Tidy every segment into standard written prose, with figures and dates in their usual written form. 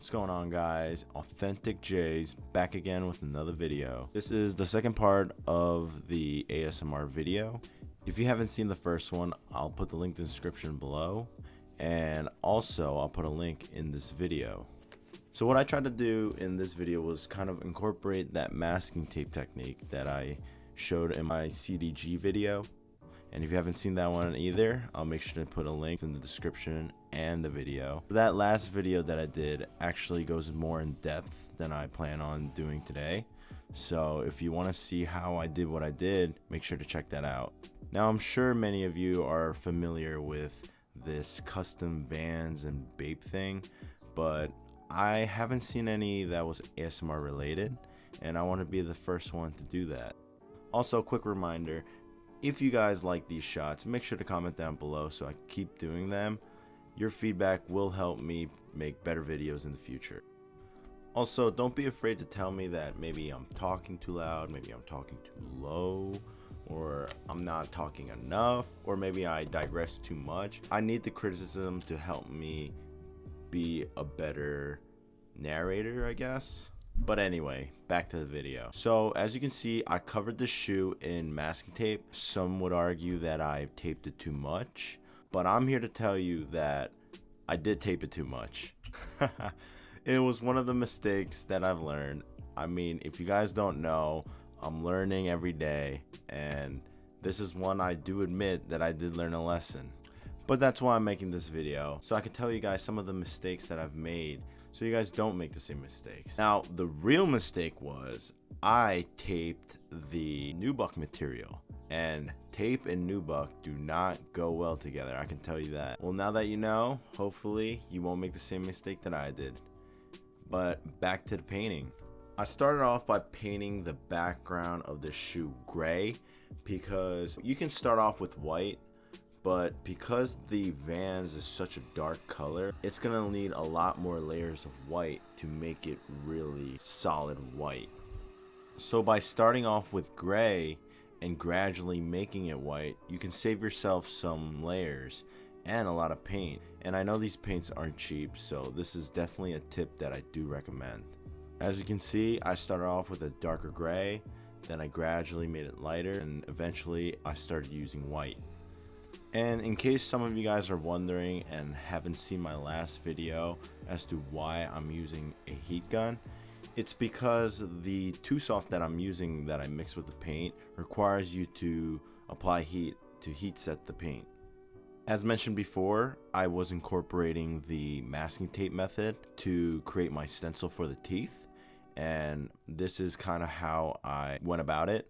What's going on, guys? Authentic J's back again with another video. This is the second part of the ASMR video. If you haven't seen the first one, I'll put the link in the description below, and also I'll put a link in this video. So what I tried to do in this video was kind of incorporate that masking tape technique that I showed in my CDG video. And if you haven't seen that one either, I'll make sure to put a link in the description and the video. That last video that I did actually goes more in depth than I plan on doing today. So if you want to see how I did what I did, make sure to check that out. Now, I'm sure many of you are familiar with this custom Vans and Bape thing, but I haven't seen any that was ASMR related, and I want to be the first one to do that. Also, quick reminder, if you guys like these shots, make sure to comment down below so I keep doing them. Your feedback will help me make better videos in the future. Also, don't be afraid to tell me that maybe I'm talking too loud, maybe I'm talking too low, or I'm not talking enough, or maybe I digress too much. I need the criticism to help me be a better narrator, I guess. But anyway, back to the video. So as you can see, I covered the shoe in masking tape. Some would argue that I taped it too much, but I'm here to tell you that I did tape it too much. It was one of the mistakes that I've learned. I mean, if you guys don't know, I'm learning every day, and this is one I do admit that I did learn a lesson. But that's why I'm making this video, so I can tell you guys some of the mistakes that I've made, so you guys don't make the same mistakes. Now, the real mistake was I taped the Nbhd material, and tape and Nbhd do not go well together, I can tell you that. Well, now that you know, hopefully you won't make the same mistake that I did. But back to the painting. I started off by painting the background of the shoe gray, because you can start off with white, but because the Vans is such a dark color, it's gonna need a lot more layers of white to make it really solid white. So by starting off with gray and gradually making it white, you can save yourself some layers and a lot of paint. And I know these paints aren't cheap, so this is definitely a tip that I do recommend. As you can see, I started off with a darker gray, then I gradually made it lighter, and eventually I started using white. And in case some of you guys are wondering and haven't seen my last video as to why I'm using a heat gun, it's because the 2-soft that I'm using that I mix with the paint requires you to apply heat to heat set the paint. As mentioned before, I was incorporating the masking tape method to create my stencil for the teeth, and this is kind of how I went about it.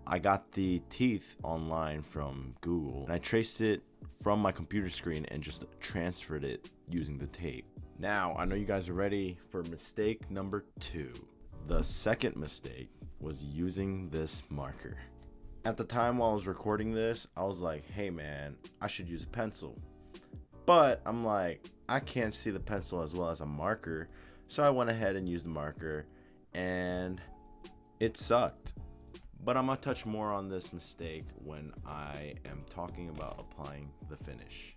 I got the teeth online from Google, and I traced it from my computer screen and just transferred it using the tape. Now, I know you guys are ready for mistake number 2. The second mistake was using this marker. At the time while I was recording this, I was like, hey man, I should use a pencil. But I'm like, I can't see the pencil as well as a marker, so I went ahead and used the marker, and it sucked. But I'm gonna touch more on this mistake when I am talking about applying the finish.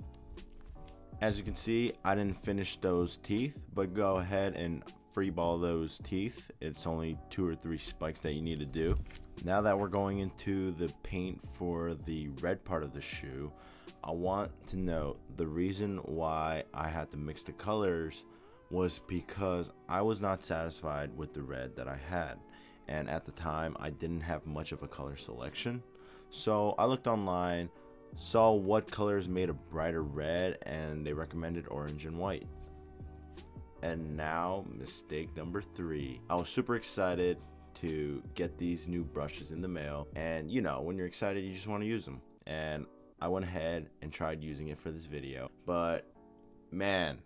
As you can see, I didn't finish those teeth, but go ahead and freeball those teeth. It's only 2 or 3 spikes that you need to do. Now that we're going into the paint for the red part of the shoe, I want to note the reason why I had to mix the colors was because I was not satisfied with the red that I had. And at the time, I didn't have much of a color selection. So I looked online, saw what colors made a brighter red, and they recommended orange and white. And now, mistake number 3. I was super excited to get these new brushes in the mail. And you know, when you're excited, you just want to use them. And I went ahead and tried using it for this video. But man,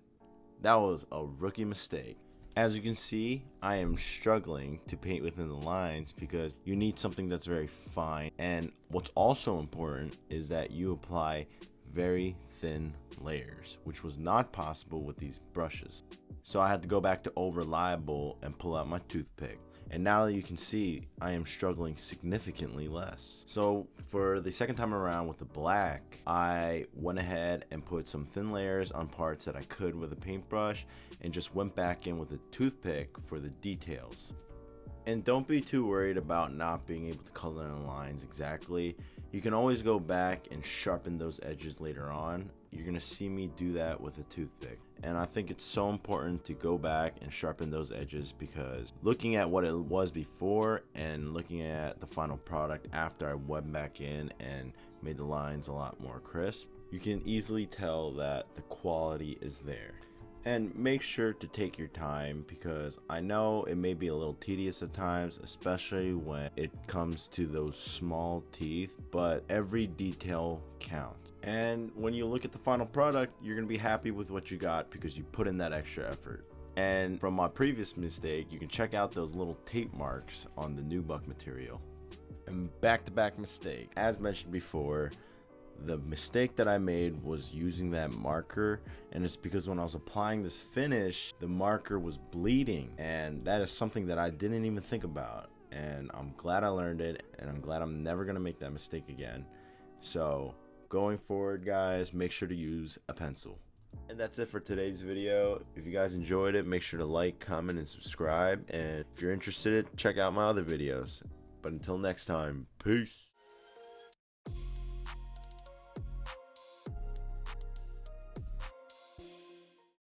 that was a rookie mistake. As you can see, I am struggling to paint within the lines because you need something that's very fine. And what's also important is that you apply very thin layers, which was not possible with these brushes. So I had to go back to Old Reliable and pull out my toothpick. And now you can see I am struggling significantly less. So for the second time around with the black, I went ahead and put some thin layers on parts that I could with a paintbrush and just went back in with a toothpick for the details. And don't be too worried about not being able to color in the lines exactly. You can always go back and sharpen those edges later on. You're gonna see me do that with a toothpick. And I think it's so important to go back and sharpen those edges, because looking at what it was before and looking at the final product after I went back in and made the lines a lot more crisp, you can easily tell that the quality is there. And make sure to take your time, because I know it may be a little tedious at times, especially when it comes to those small teeth, but every detail counts. And when you look at the final product, you're going to be happy with what you got because you put in that extra effort. And from my previous mistake, you can check out those little tape marks on the Nbhd material. And back-to-back mistake. As mentioned before, the mistake that I made was using that marker, and it's because when I was applying this finish, the marker was bleeding, and that is something that I didn't even think about. And I'm glad I learned it, and I'm glad I'm never gonna make that mistake again. So going forward, guys, make sure to use a pencil. And that's it for today's video. If you guys enjoyed it, make sure to like, comment, and subscribe. And if you're interested, check out my other videos. But until next time, peace.